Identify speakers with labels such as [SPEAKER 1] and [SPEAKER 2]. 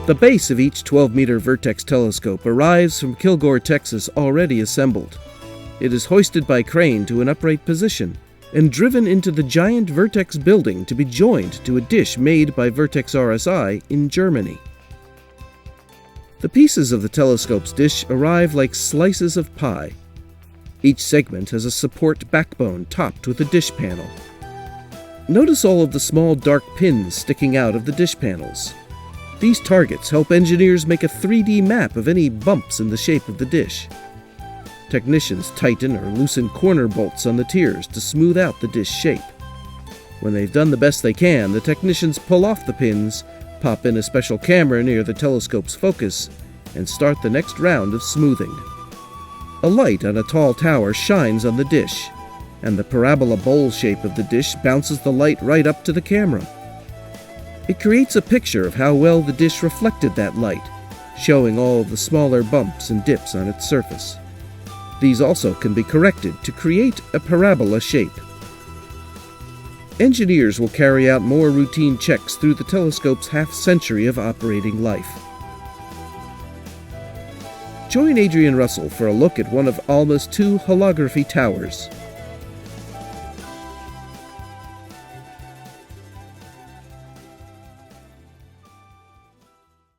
[SPEAKER 1] The base of each 12-meter Vertex telescope arrives from Kilgore, Texas, already assembled. It is hoisted by crane to an upright position and driven into the giant Vertex building to be joined to a dish made by VertexRSI in Germany. The pieces of the telescope's dish arrive like slices of pie. Each segment has a support backbone topped with a dish panel. Notice all of the small dark pins sticking out of the dish panels. These targets help engineers make a 3D map of any bumps in the shape of the dish. Technicians tighten or loosen corner bolts on the tiers to smooth out the dish shape. When they've done the best they can, the technicians pull off the pins, pop in a special camera near the telescope's focus, and start the next round of smoothing. A light on a tall tower shines on the dish, and the parabola bowl shape of the dish bounces the light right up to the camera. It creates a picture of how well the dish reflected that light, showing all of the smaller bumps and dips on its surface. These also can be corrected to create a parabola shape. Engineers will carry out more routine checks through the telescope's half-century of operating life. Join Adrian Russell for a look at one of ALMA's 2 holography towers.